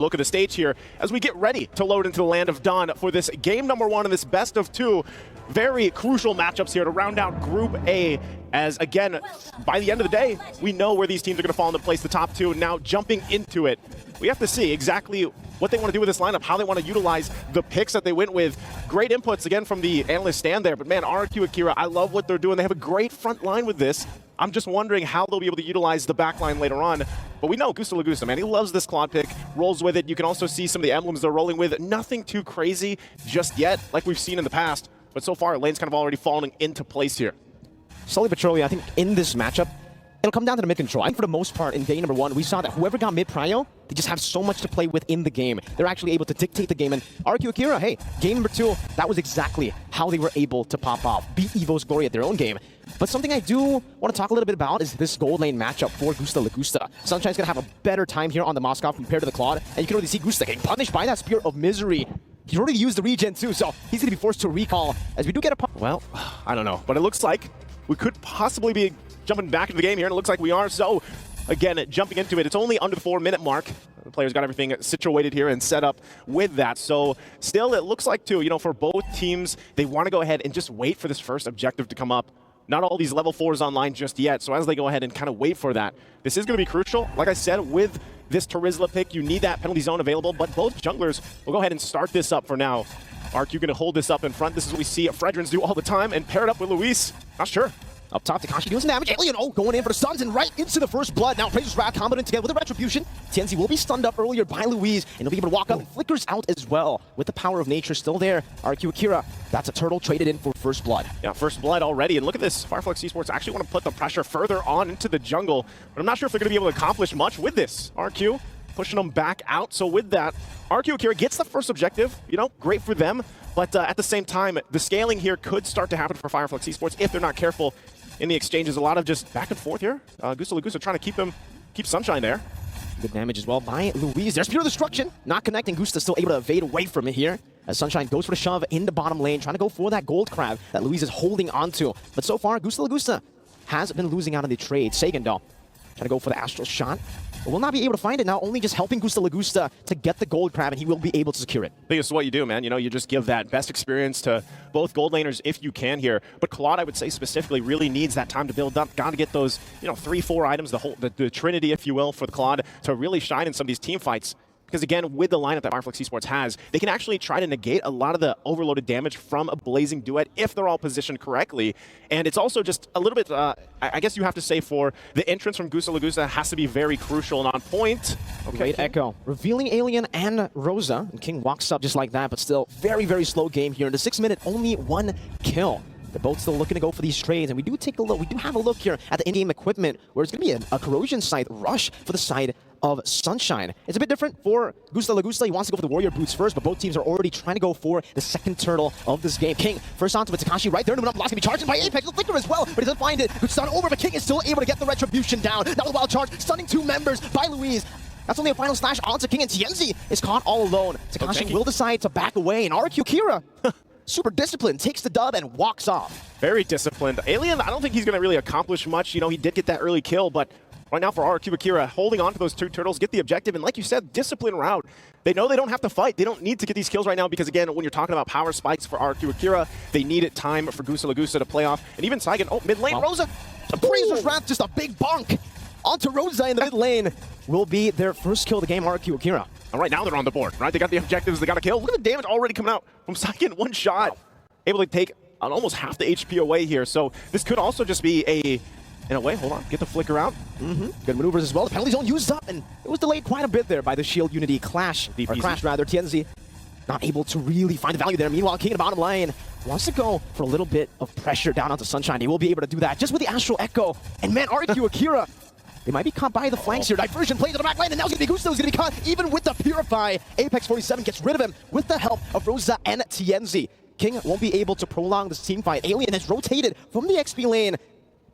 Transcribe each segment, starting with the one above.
Look at the stage here as we get ready to load into the Land of Dawn for this game number 1 in this best of 2. Very crucial matchups here to round out Group A, as again, by the end of the day, we know where these teams are going to fall into place, the top 2. Now jumping into it, we have to see exactly what they want to do with this lineup, how they want to utilize the picks that they went with. Great inputs again from the analyst stand there, but man, RRQ Akira, I love what they're doing. They have a great front line with this. I'm just wondering how they'll be able to utilize the back line later on. But we know Gusta Lagusta, man, he loves this quad pick, rolls with it. You can also see some of the emblems they're rolling with. Nothing too crazy just yet, like we've seen in the past. But so far, lane's kind of already falling into place here. Slowly but surely, I think in this matchup, it'll come down to the mid control. I think for the most part, in day number 1, we saw that whoever got mid prio, they just have so much to play with in the game. They're actually able to dictate the game. And RRQ Akira, hey, game number 2, that was exactly how they were able to pop off, beat Evo's Glory at their own game. But something I do want to talk a little bit about is this gold lane matchup for Gusta Lagusta. Sunshine's going to have a better time here on the Moskov compared to the Claude. And you can already see Gusta getting punished by that Spirit of Misery. He's already used the regen too, so he's going to be forced to recall as we do get a... Well, I don't know, but it looks like we could possibly be jumping back into the game here, and it looks like we are. So, again, jumping into it, it's only under the 4-minute mark. The players got everything situated here and set up with that. So, still, it looks like, too, you know, for both teams, they want to go ahead and just wait for this first objective to come up. Not all these level 4s online just yet, so as they go ahead and kind of wait for that, this is going to be crucial. Like I said, with this Terizla pick, you need that penalty zone available, but both junglers will go ahead and start this up for now. RQ going to hold this up in front. This is what we see Fredrins do all the time, and pair it up with Luis. Not sure. Up top, Takashi doing some damage. Alien, going in for the stuns and right into the first blood. Now, Fraser's Wrath comboing together with the Retribution. TNZ will be stunned up earlier by Louise, and he'll be able to walk up and flickers out as well. With the power of nature still there, RRQ Akira, that's a turtle traded in for first blood. Yeah, first blood already, and look at this. Flux Esports actually want to put the pressure further on into the jungle, but I'm not sure if they're going to be able to accomplish much with this. RQ pushing them back out, so with that, RRQ Akira gets the first objective. You know, great for them, but at the same time, the scaling here could start to happen for Flux Esports if they're not careful in the exchanges. A lot of just back and forth here. Gusta Lagusta trying to keep Sunshine there. Good damage as well by Louise. There's Spear of Destruction. Not connecting. Gusta still able to evade away from it here. As Sunshine goes for the shove in the bottom lane, trying to go for that gold crab that Louise is holding onto. But so far, Gusta Lagusta has been losing out on the trade. Sagan, though, trying to go for the astral shot. But will not be able to find it now, only just helping Gusta Lagusta to get the gold crab, and he will be able to secure it. I think it's what you do, man. You know, you just give that best experience to both gold laners if you can here. But Claude, I would say specifically, really needs that time to build up. Got to get those, you know, 3-4 items, the trinity, if you will, for the Claude to really shine in some of these team fights. Because again, with the lineup that Flux Esports has, they can actually try to negate a lot of the overloaded damage from a Blazing Duet if they're all positioned correctly. And it's also just a little bit, I guess you have to say, for the entrance from Gusta Lagusta has to be very crucial and on point. Okay, great echo. Revealing Alien and Rosa. And King walks up just like that, but still very, very slow game here. In the 6 minute, only 1 kill. They're both still looking to go for these trades, and we do take a look. We do have a look here at the in-game equipment, where it's going to be a corrosion scythe rush for the side of Sunshine. It's a bit different for Gusta Lagusta. He wants to go for the Warrior Boots first, but both teams are already trying to go for the second turtle of this game. King first onto it. Takashi right there. No, going to be charged by Apex. The flicker as well, but he doesn't find it. Good stun over, but King is still able to get the Retribution down. Now the wild charge, stunning 2 members by Louise. That's only a final slash onto King, and TNZ is caught all alone. Takashi will decide to back away, and RRQ Akira, super disciplined, takes the dub and walks off. Very disciplined. Alien, I don't think he's going to really accomplish much. You know, he did get that early kill, but right now for RRQ Akira, holding on to those 2 turtles, get the objective, and like you said, discipline route. They know they don't have to fight. They don't need to get these kills right now because, again, when you're talking about power spikes for RRQ Akira, they needed time for Gusta Lagusta to play off. And even Saigon, mid lane, Rosa, Fraser's Wrath, just a big bonk onto Rosa in the mid lane. Will be their first kill of the game, RRQ Akira. All right, now they're on the board, right? They got the objectives, they got a kill. Look at the damage already coming out from Saigon, 1 shot. Wow. Able to take almost half the HP away here. So this could also just be in a way, hold on, get the flicker out. Good maneuvers as well. The penalty zone used up, and it was delayed quite a bit there by the Shield Unity clash. Or crash, rather. TNZ not able to really find the value there. Meanwhile, King in the bottom lane wants to go for a little bit of pressure down onto Sunshine. He will be able to do that just with the Astral Echo. And man, RRQ Akira, they might be caught by the flanks here. Diversion plays to the back lane, and now it's going to be Gusta who's going to be caught even with the Purify. Apex 47 gets rid of him with the help of Rosa and TNZ. King won't be able to prolong this team fight. Alien has rotated from the XP lane.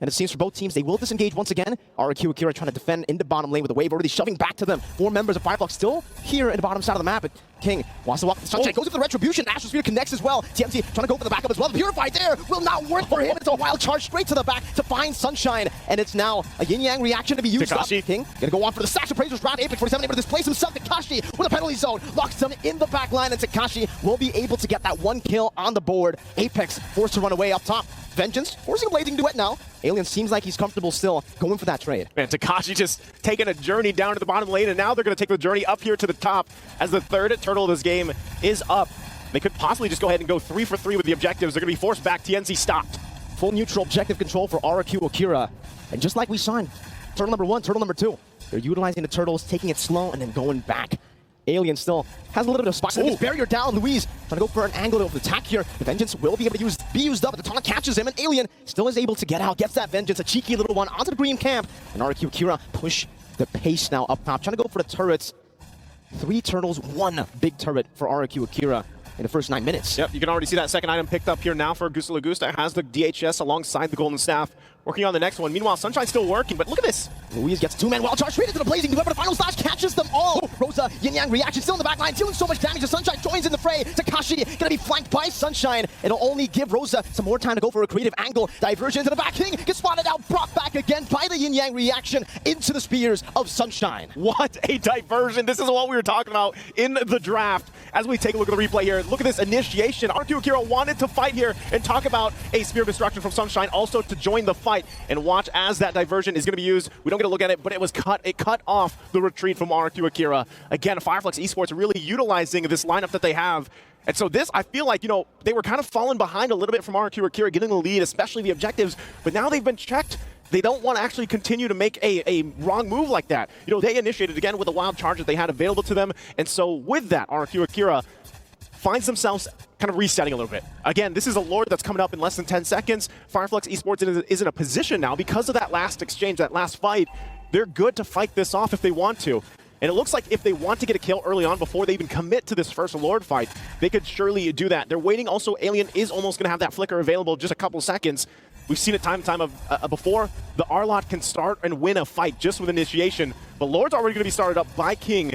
And it seems for both teams, they will disengage once again. RRQ Akira trying to defend in the bottom lane with the wave already shoving back to them. 4 members of Fireflux still here in the bottom side of the map. But King wants to walk the Sunshine, goes for the Retribution. Astral Sphere connects as well. TMZ trying to go for the backup as well. The Purify there will not work for him. It's a wild charge straight to the back to find Sunshine. And it's now a yin-yang reaction to be used up. King gonna go on for the Stacks Appraisers round. Apex 47 able to displace himself. Takashi with a penalty zone. Locks him in the back line, and Takashi will be able to get that 1 kill on the board. Apex forced to run away up top. Vengeance forcing a blazing duet now. Alien seems like he's comfortable still going for that trade. Man, Takashi just taking a journey down to the bottom lane, and now they're going to take the journey up here to the top as the 3rd turtle of this game is up. They could possibly just go ahead and go 3 for 3 with the objectives. They're going to be forced back. TNC stopped. Full neutral objective control for RRQ Akira. And just like we saw in turtle number 1, turtle number 2, they're utilizing the turtles, taking it slow, and then going back. Alien still has a little bit of spot. His barrier down. Louise trying to go for an angle of attack here. The Vengeance will be able to be used up. The taunt catches him, and Alien still is able to get out. Gets that Vengeance, a cheeky little one, onto the green camp. And RRQ Akira push the pace now up top. Trying to go for the turrets. 3 turtles, 1 big turret for RRQ Akira in the first 9 minutes. Yep, you can already see that second item picked up here now for Gusta Lagusta. Has the DHS alongside the Golden Staff. Working on the next one. Meanwhile, Sunshine's still working, but look at this. Louise gets 2-man wild charge straight into the blazing duet, but the final slash catches them all. Rosa, yin-yang reaction still in the back line, dealing so much damage as Sunshine joins in the fray. Takashi gonna be flanked by Sunshine. It'll only give Rosa some more time to go for a creative angle. Diversion into the back. King gets spotted out, brought back again by the yin-yang reaction into the spears of Sunshine. What a diversion. This is what we were talking about in the draft. As we take a look at the replay here, look at this initiation. RRQ Akira wanted to fight here and talk about a Spear of Destruction from Sunshine also to join the fight. And watch as that diversion is going to be used. We don't get a look at it, but it was cut. It cut off the retreat from RRQ Akira. Again, Flux Esports really utilizing this lineup that they have. And so this, I feel like, you know, they were kind of falling behind a little bit from RRQ Akira, getting the lead, especially the objectives. But now they've been checked. They don't want to actually continue to make a wrong move like that. You know, they initiated again with a wild charge that they had available to them. And so with that, RRQ Akira finds themselves kind of resetting a little bit. Again, this is a Lord that's coming up in less than 10 seconds. Flux Esports is in a position now because of that last exchange, that last fight. They're good to fight this off if they want to. And it looks like if they want to get a kill early on before they even commit to this first Lord fight, they could surely do that. They're waiting. Also, Alien is almost going to have that flicker available just a couple seconds. We've seen it time and time before. The Arlot can start and win a fight just with initiation. But Lord's already going to be started up by King.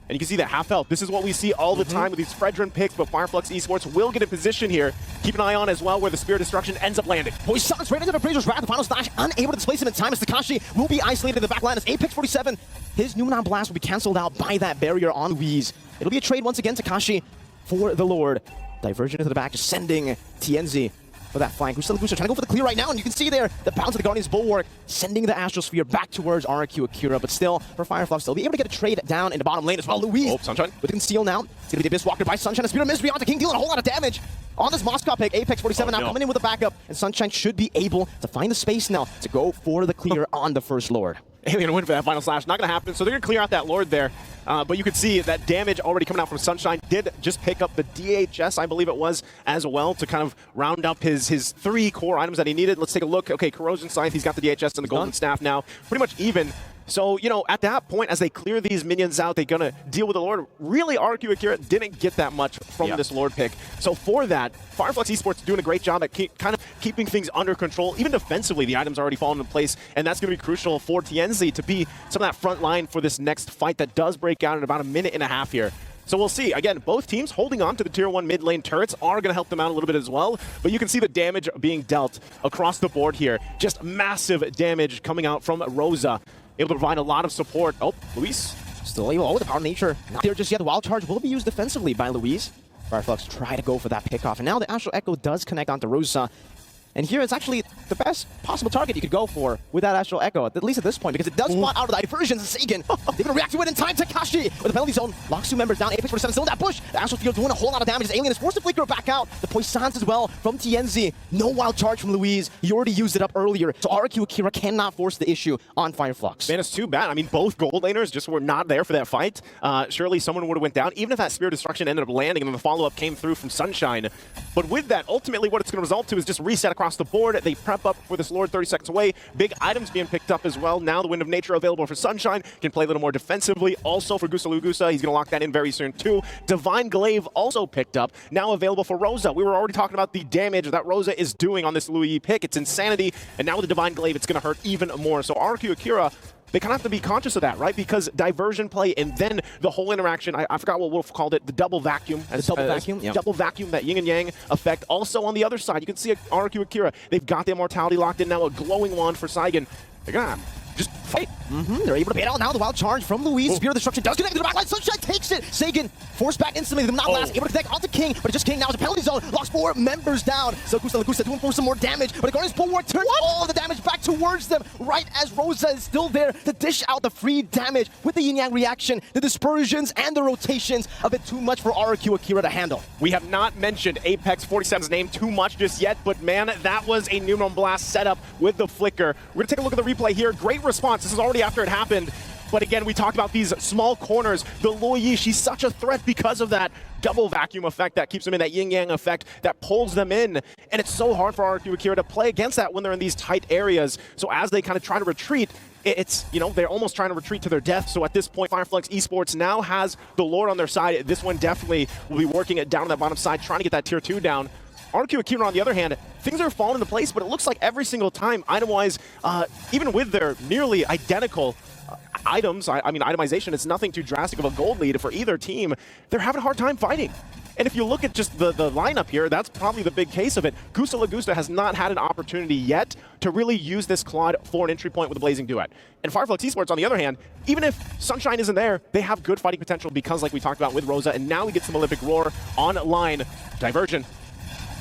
And you can see that half health. This is what we see all the time with these Fredrin picks, but Flux Esports will get in position here. Keep an eye on as well where the Spear of Destruction ends up landing. Poison's right into the Appraiser's wrath. The final slash unable to displace him in time as Takashi will be isolated in the back line as Apex 47. His Numenon Blast will be cancelled out by that barrier on Louise. It'll be a trade once again, Takashi for the Lord. Diversion into the back, just sending TNZ for that flank. Gusta Lagusta trying to go for the clear right now, and you can see there the bounce of the Guardian's Bulwark, sending the Astral Sphere back towards RRQ Akira, but still, for Fireflux, they'll be able to get a trade down in the bottom lane as well. Louise, Sunshine with Conceal now. It's going to be the Abyss Walker by Sunshine. A Spear of Misery onto King, dealing a whole lot of damage on this Moscow pick. Apex 47 now coming in with a backup, and Sunshine should be able to find the space now to go for the clear on the first Lord. Alien win for that final slash. Not going to happen, so they're going to clear out that Lord there. But you could see that damage already coming out from Sunshine. Did just pick up the DHS, I believe it was, as well, to kind of round up his 3 core items that he needed. Let's take a look. Okay, Corrosion Scythe, he's got the DHS and the Golden Staff now. Pretty much even. So, you know, at that point, as they clear these minions out, they're going to deal with the Lord. Really, RRQ Akira didn't get that much from this Lord pick. So for that, Flux Esports doing a great job at kind of keeping things under control. Even defensively, the items already fallen into place, and that's going to be crucial for TNZ to be some of that front line for this next fight that does break out in about a minute and a half here. So we'll see. Again, both teams holding on to the Tier 1 mid lane turrets are going to help them out a little bit as well. But you can see the damage being dealt across the board here. Just massive damage coming out from Rosa. Able to provide a lot of support. Oh, Luis. Still able. Oh, the Power of Nature. Not there just yet. The Wild Charge will be used defensively by Louise. Fireflux try to go for that pick off. And now the Astral Echo does connect onto Rosa. And here it's actually the best possible target you could go for with that Astral Echo, at least at this point, because it does spot out of the diversions. Sagan, they're going to react to it in time. Takashi with the penalty zone, locks 2 members down. Apex 47 still in that bush. The Astral Field doing a whole lot of damage. Alien is forced to flicker back out. The Poissons as well from TNZ. No wild charge from Louise. He already used it up earlier. So RRQ Akira cannot force the issue on Fireflux. Man, it's too bad. I mean, both gold laners just were not there for that fight. Surely someone would have went down, even if that Spear of Destruction ended up landing and then the follow-up came through from Sunshine. But with that, ultimately what it's going to result to is just reset across across the board. They prep up for this Lord 30 seconds away. Big items being picked up as well. Now the Wind of Nature available for Sunshine. Can play a little more defensively. Also for Gusta Lugusa, he's going to lock that in very soon too. Divine Glaive also picked up. Now available for Rosa. We were already talking about the damage that Rosa is doing on this Louis pick. It's insanity. And now with the Divine Glaive, it's going to hurt even more. So RRQ Akira, they kind of have to be conscious of that, right? Because diversion play and then the whole interaction, I forgot what Wolf called it, the double vacuum. Double vacuum, that yin and yang effect. Also on the other side, you can see RRQ Akira, they've got the immortality locked in now, a glowing wand for Saigon. They're gonna just fight. They're able to bait out now. The wild charge from Louise. Spear of Destruction does connect to the backline. Sunshine takes it. Sagan forced back instantly. The not last able to connect onto King, but it's just King now is a penalty zone. Lost 4 members down. So Lagusta doing for some more damage, but the Guardian's Bulwark turns all of the damage back towards them right as Rosa is still there to dish out the free damage with the yin yang reaction, the dispersions, and the rotations. A bit too much for RRQ Akira to handle. We have not mentioned Apex 47's name too much just yet, but man, that was a Numeron Blast setup with the flicker. We're gonna take a look at the replay here. Great response. This is already after it happened. But again, we talked about these small corners. The Luo Yi, she's such a threat because of that double vacuum effect that keeps them in, that yin-yang effect that pulls them in. And it's so hard for RRQ Akira to play against that when they're in these tight areas. So as they kind of try to retreat, it's, you know, they're almost trying to retreat to their death. So at this point, Flux Esports now has the Lord on their side. This one definitely will be working it down on that bottom side, trying to get that tier 2 down. RRQ Akira, on the other hand, things are falling into place, but it looks like every single time, item-wise, even with their nearly identical items, I mean, itemization, it's nothing too drastic of a gold lead for either team. They're having a hard time fighting. And if you look at just the lineup here, that's probably the big case of it. Gusta Lagusta has not had an opportunity yet to really use this Claude for an entry point with a Blazing Duet. And Flux Esports, on the other hand, even if Sunshine isn't there, they have good fighting potential because, like we talked about with Rosa, and now we get some Olympic Roar online. Diversion.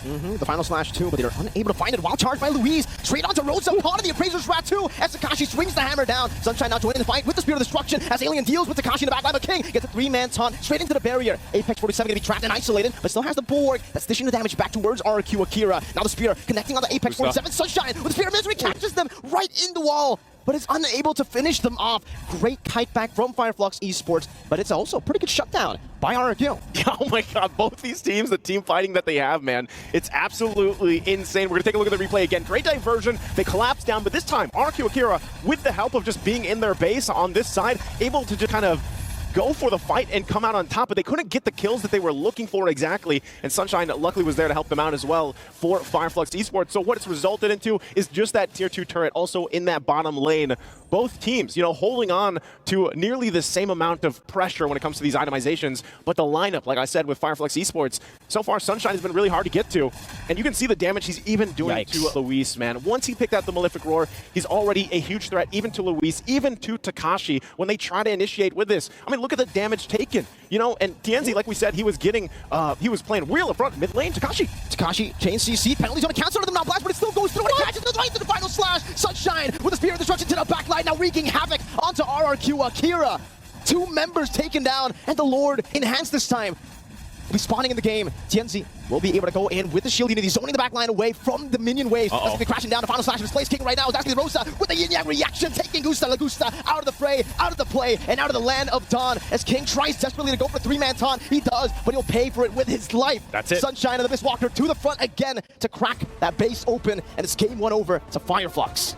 The final slash too, but they're unable to find it. Wild charge by Louise. Straight onto Rosa, caught in the Appraiser's Rat too. As Takashi swings the hammer down. Sunshine now joining the fight with the Spear of Destruction as Alien deals with Takashi in the backline. But King gets a 3-man taunt straight into the barrier. Apex 47 going to be trapped and isolated, but still has the Bulwark that's dishing the damage back towards RRQ Akira. Now the Spear connecting on the Apex 47. Sunshine with the Spear of Misery catches them right in the wall, but is unable to finish them off. Great kite back from Flux Esports, but it's also a pretty good shutdown by RRQ. Oh my god, both these teams, the team fighting that they have, man, it's absolutely insane. We're going to take a look at the replay again. Great diversion. They collapse down, but this time, RRQ Akira, with the help of just being in their base on this side, able to just kind of go for the fight and come out on top, but they couldn't get the kills that they were looking for exactly, and Sunshine luckily was there to help them out as well for Flux Esports. So what it's resulted into is just that tier 2 turret also in that bottom lane. Both teams, you know, holding on to nearly the same amount of pressure when it comes to these itemizations, but the lineup, like I said, with Flux Esports, so far Sunshine has been really hard to get to, and you can see the damage he's even doing to Luis, man. Once he picked out the Malefic Roar, he's already a huge threat even to Luis, even to Takashi when they try to initiate with this. I mean, look at the damage taken, you know, and Tienzi, like we said, he was getting, he was playing real up front, mid lane, Takashi chain CC, penalties on the counter, them not blast, but it still goes through and it catches the right to the final slash. Sunshine with the Spear of Destruction to the backline, now wreaking havoc onto RRQ Akira. 2 members taken down, and the Lord enhanced this time. Will be spawning in the game. Tienzi will be able to go in with the shield unity, zoning the backline away from the minion wave. That's going to be crashing down. The final slash of his place. King right now is actually Rosa with the yin-yang reaction, taking Gusta Lagusta out of the fray, out of the play, and out of the land of Dawn. As King tries desperately to go for a 3-man taunt, he does, but he'll pay for it with his life. That's it. Sunshine and the Mistwalker to the front again to crack that base open, and it's game 1 over to Flux.